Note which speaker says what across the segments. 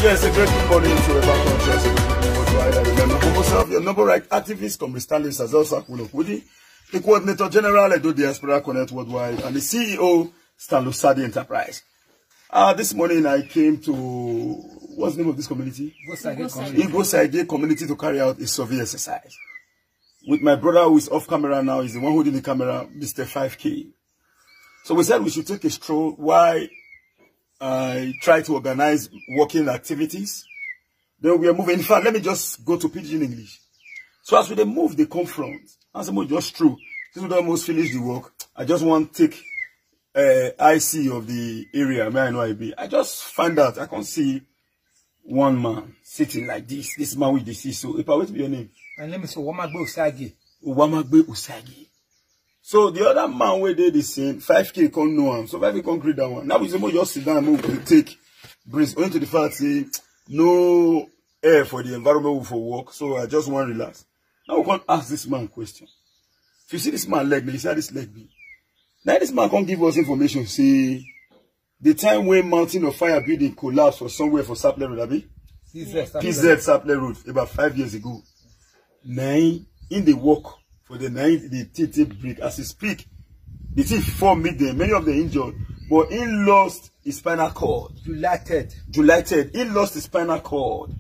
Speaker 1: Yes, a great good morning to Rebecca Conscious. I remember for myself, your number right activist, Comrade Stanley Sazosa Kulokudi, the Coordinator General Edo Diaspora Connect Worldwide, and the CEO, Stanley Sadi Enterprise. This morning I came to, what's the name of this community? Igbo community to carry out a survey exercise. With my brother who is off camera now, is the one holding the camera, Mr. 5K. So we said we should take a stroll while I try to organize working activities. Then we are moving. In fact, let me just go to Pidgin English. So as we move, they confront. And someone just true. Since we almost finished the work, I just want to take IC of the area. May I know I be? I just find out I can't see one man sitting like this. This man with the CISO. If I wait for your name.
Speaker 2: My name is Owamagbe Usagi.
Speaker 1: Owamagbe Usagi. So the other man where they the same 5K can't know him. So 5K can't create that one. Now we just sit down and move to take breeze. Only to the fact say no air for the environment for work. So I just want to relax. Now we can't ask this man a question. If you see this man leg, you see how this leg be. Now this man can't give us information. See the time when Mountain of Fire building collapsed for somewhere for Sapler Road, Abi? PZ Sapler Road about 5 years ago. Now in the work. For the night, the TT break. As he speak, the thief fall midday. Many of them injured, but he lost his spinal cord.
Speaker 2: July 3rd.
Speaker 1: He lost his spinal cord.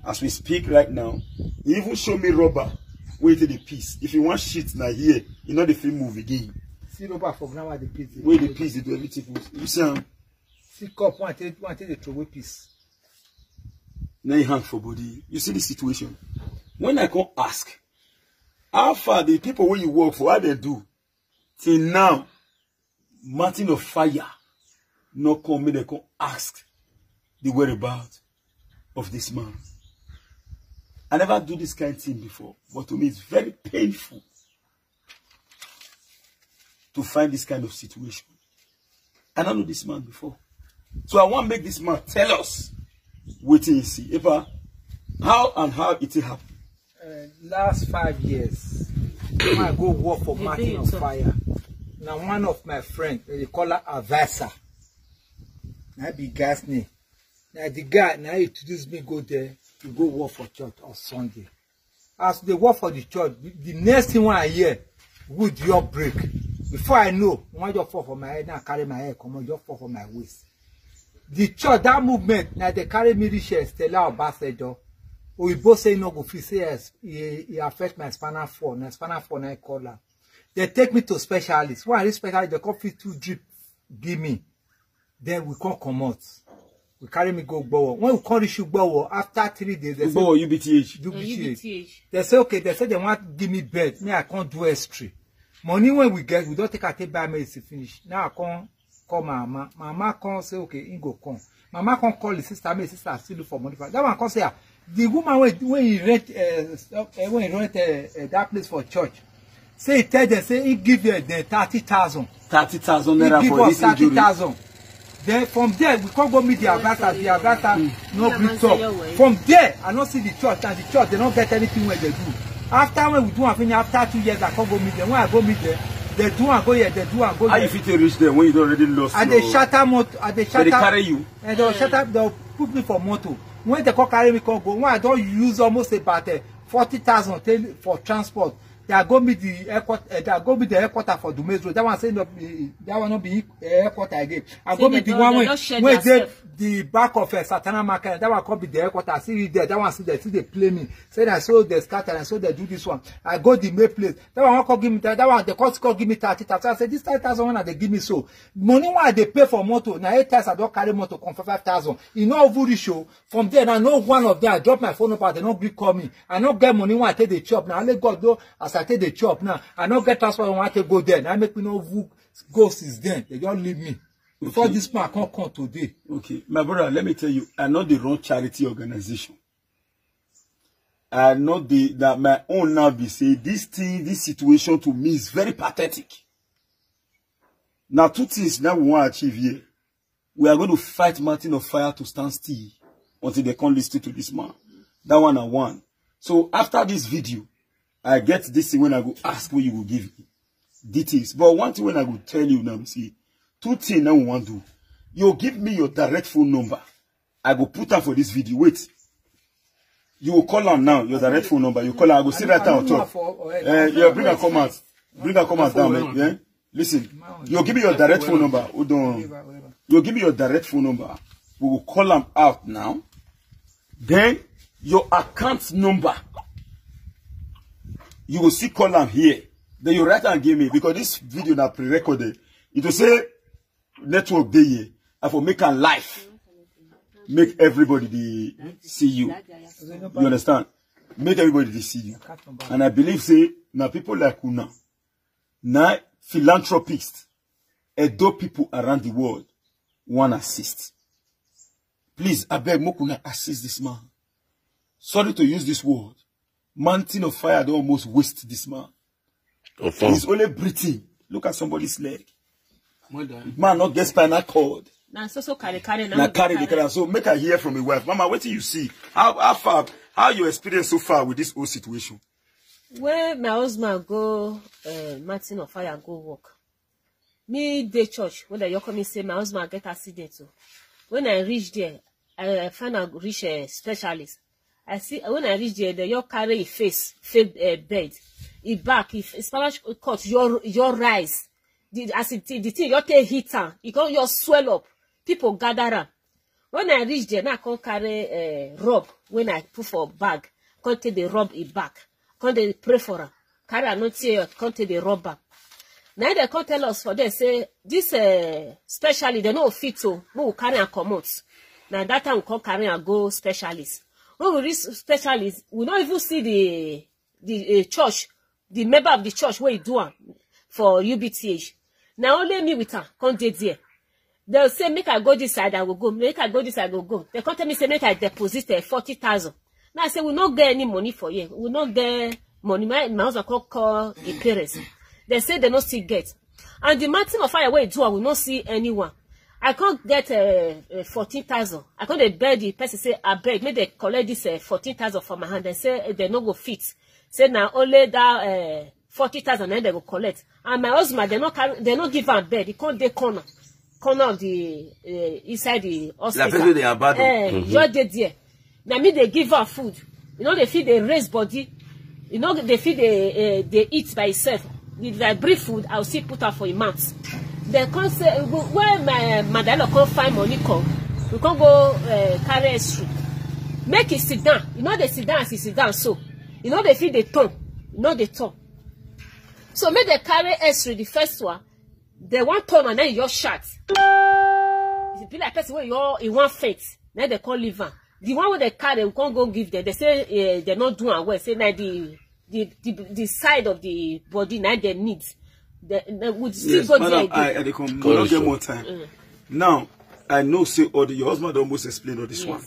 Speaker 1: As we speak right now, he even show me rubber. Wait till the piece. If you want shit now here, you know the film move again.
Speaker 2: See rubber for now the piece.
Speaker 1: Wait the piece, they do everything. You see him?
Speaker 2: See cup, want to throw away piece.
Speaker 1: Now he hang for body. You see the situation. When I come ask, how far the people where you work for, what they do? Till now, Mountain of Fire, no come, they come ask the whereabouts of this man. I never do this kind of thing before, but to me it's very painful to find this kind of situation. I don't know this man before. So I want to make this man tell us what he see. Ever, how it happened.
Speaker 2: Last 5 years, I go work for Mountain of Fire. Now one of my friends, they call her Avasa. Now be gas name. Now the guy, now he introduced me go there, to go work for church on Sunday. As they work for the church, the next thing when I hear, wood your break. Before I know, one just fall for my head, now carry my head, come on, just fall for my waist. The church, that movement, now they carry me the share, Stella Ambassador. We both say no go free, say yes, he affect my spinal cord, my spinal cord I call her. They take me to specialists. When I reach specialist, they come fit 2 drip, give me. Then we can't come out. We carry me go Bowo. When we can't reach Bowo, after 3 days, they say
Speaker 1: UBTH.
Speaker 2: They say okay, they say they want to give me bed. Me, I can't do S3. Money when we get, we don't take a take by medicine finish. Now I can't call Mama. Mama can't say okay, he go come. Mama can't call the sister, my sister still look for money. That one can't say the woman when he rent that place for church, say he tell them say he give them 30,000.
Speaker 1: 30,000 naira for this injury.
Speaker 2: 30,000. Then from there we can't go meet the Avata. The Avata no bring talk. From there I don't see the church, and the church they don't get anything where they do. After when we do finish, after 2 years I can't go meet them. When I go meet them, they do and go here, they do and go.
Speaker 1: How you fit to reach them when you already lost?
Speaker 2: And they shatter motor, and they shatter.
Speaker 1: So they carry you.
Speaker 2: And they'll shatter. They'll put me for motor. When they carry me, go. When I don't use almost about 40,000 for transport, they are going to be the airport. They are going to be the headquarter for Dumes Road. That one say that one not be airport again. I go be the one where the back of Satana Market. That one could be the headquarter. I see it there. That one see they play me. Say that so they scatter and so they do this one. I go the main place. That one could give me that one. The cost could give me 30,000. I say this 30,000 one they give me so money why they pay for motor. Now 8 times I don't carry motor come for 5,000. You know over show. From there I know one of them. I drop my phone number. They don't be call me. I don't get money when I take the chop. Now I let God go as I take the chop now. I don't get transport when I take go there. Now I make me know who ghost is there. They don't leave me. Before this man can't come today.
Speaker 1: Okay, my brother, let me tell you, I know the wrong charity organization. I know that my own now be say this situation to me is very pathetic. Now 2 things now we want to achieve here. We are going to fight Mountain of Fire to stand still until they can't listen to this man. That one and one. So after this video, I get this thing when I go ask what you will give me details. But one thing when I will tell you now, see, 2 things now we want to do. You give me your direct phone number. I go put am for this video. Wait. You will call am now, your direct phone number. You call am, I go see right on top. Yeah, bring a comment. Bring a comment down, man. Yeah? Listen, you give me your direct phone number. You give me your direct phone number. We will call them out now. Then your account number. You will see call them here. Then you write and give me, because this video now pre-recorded. It will say network day here. I will make a live. Make everybody see you. You understand? Make everybody see you. And I believe say now people like Una, now philanthropists, Edo people around the world want assist. Please, I beg Mokuna assist this man. Sorry to use this word. Mountain of fire don't almost waste this man. He's only breathing. Look at somebody's leg. Man not get spinal cord.
Speaker 3: Now so carry
Speaker 1: the carry. So make her hear from your wife. Mama, what do you see? How you experience so far with this whole situation?
Speaker 3: When my husband go Mountain of Fire go work. Me the church when they come say my husband get accident too. When I reach there, I find a reach a specialist. I see when I reach there, they carry a fake bed. It back, if spinal cut your rise. The thing you take heat on, it can just swell up. People gather up. When I reach there, now I can carry rub. When I put for bag, can take the rub it back. Can they pray for her? Carry a not here, can take the rub back. Now they can tell us for them say this specially they no fit to. We will carry and come out. Now that time we can carry and go specialist. When we reach specialist, we don't even see the church, the member of the church where you do for UBTH. Now only me with her can't date there. They'll say make I go this side I will go. Make I go this side I will go. They come tell me say make I deposit 40,000. Now I say we not get any money for you. We not get money. My husband call the parents. They say they not still get. And the Mountain of Fire where do I will not see anyone. I can't get 14,000. I can't beg the person say I beg. Maybe they collect this 14,000 from my hand. They say they not go fit. Say now only that 40,000 and they will collect. And my husband they not give her bed. He can't dey corner of the inside the hospital.
Speaker 4: They are bad.
Speaker 3: Just there. Now me they give her food. You know they feed the raise body. You know they feed they eat by itself. If I bring food, I'll still put her for a month. They can't say when my mother can't find money come, we can't go carry S3. Make it sit down. You know they sit down as he sit down so. You know they feed the tongue. You know the tongue. So make they carry S3 the first one. They want turn and then you just shot. It be like person where you want faint. Then they call liver. The one where they carry, we can't go give them. They say they're not doing well. Say now the side of the body now they need. They would still go there again.
Speaker 1: I come get more time. Now I know say your husband almost explained all this one.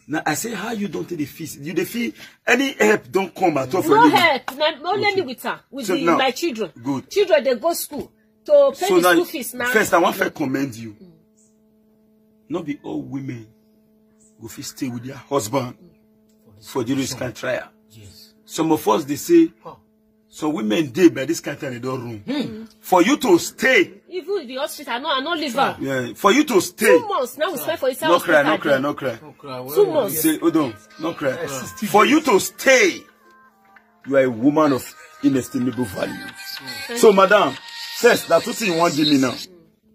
Speaker 1: Now I say how you don't take the fees. You the fee any help don't come at all for
Speaker 3: no
Speaker 1: you.
Speaker 3: help. No let me with her. With
Speaker 1: So now,
Speaker 3: my children.
Speaker 1: good.
Speaker 3: Children they go school. To pay the school fees now.
Speaker 1: First I want to commend you. Not be all women go fit stay with their husband for this kind of trial.
Speaker 2: Yes.
Speaker 1: Some of us they say some women dey by this kind of time they don't room. For you to stay.
Speaker 3: Even the hospital, I not live her.
Speaker 1: Yeah, for you to stay.
Speaker 3: 2 months now we spend for inside
Speaker 1: No cry,
Speaker 3: hospital.
Speaker 1: no cry, no cry.
Speaker 2: No cry.
Speaker 3: 2 months.
Speaker 1: Say, hold on, no cry. For you to stay, you are a woman of inestimable value. So, madam, first, that's what you want to give me now.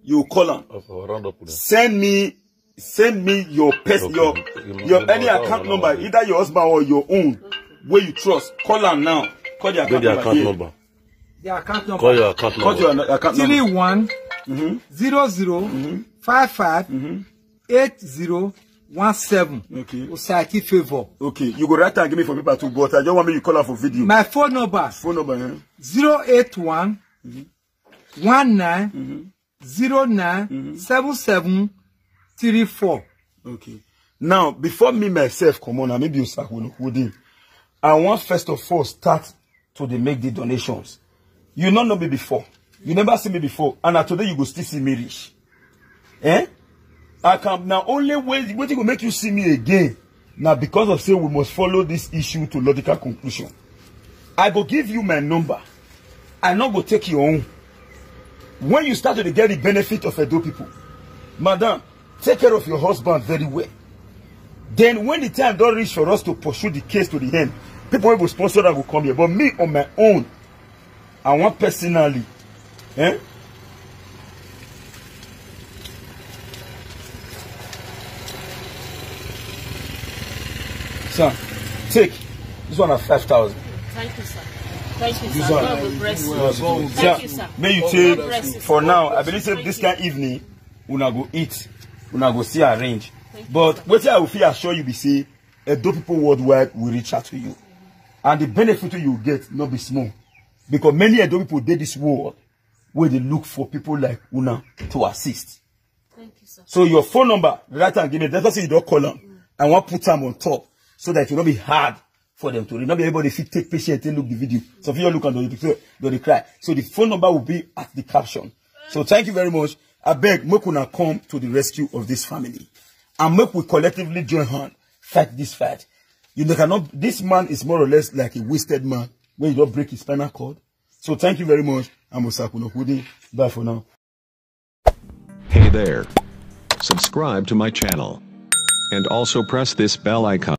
Speaker 1: You call her. Send me your your any account number, either your husband or your own, where you trust. Call her now. Call the account number.
Speaker 2: The account number.
Speaker 4: Call your account
Speaker 1: Call
Speaker 4: number.
Speaker 1: your account number.
Speaker 2: 31 00 55 8017.
Speaker 1: Okay.
Speaker 2: Society Favor.
Speaker 1: Okay, you go right and give me for people to go. I just want me to call her for video.
Speaker 2: My phone number
Speaker 1: Phone number,
Speaker 2: 081 19 09 77 34.
Speaker 1: Okay. Now, before me myself come on, and maybe you start with him, I want first of all start to make the donations. You not know me before. You never see me before. And today you go still see me rich. Eh? I can now only wait to make you see me again. Now because of say we must follow this issue to logical conclusion. I go give you my number. I not go take your own. When you start to get the benefit of Edo people, madam, take care of your husband very well. Then when the time don't reach for us to pursue the case to the end, people will sponsor that will come here. But me on my own, I want personally, Sir, take this one at 5,000.
Speaker 3: Thank you, sir. Thank you,
Speaker 1: This
Speaker 3: sir.
Speaker 1: one.
Speaker 3: God will bless you.
Speaker 1: Sir,
Speaker 3: Thank you, sir.
Speaker 1: may you
Speaker 3: God
Speaker 1: take
Speaker 3: bless you,
Speaker 1: for
Speaker 3: sir.
Speaker 1: now.
Speaker 3: God
Speaker 1: I
Speaker 3: bless
Speaker 1: believe
Speaker 3: you.
Speaker 1: this
Speaker 3: Thank
Speaker 1: kind evening, una go eat, una go see arrange.
Speaker 3: Thank you,
Speaker 1: But
Speaker 3: sir.
Speaker 1: what I will feel assure you be say, Edo people worldwide will reach out to you, and the benefit you get not be small, because many Edo people did this world where they look for people like una to assist.
Speaker 3: Thank you, sir.
Speaker 1: So your phone number, right and give me. That's why you don't call them. I want to put them on top so that it will not be hard for them to read. Not be everybody if you take patient and look the video. So if you look and do the cry. So the phone number will be at the caption. So thank you very much. I beg make una come to the rescue of this family. And make we collectively join hand, fight this fight. You know, cannot, this man is more or less like a wasted man when you don't break his spinal cord. So thank you very much. I'm Osakuno Hudi. Bye for now.
Speaker 4: Hey there. Subscribe to my channel. And also press this bell icon.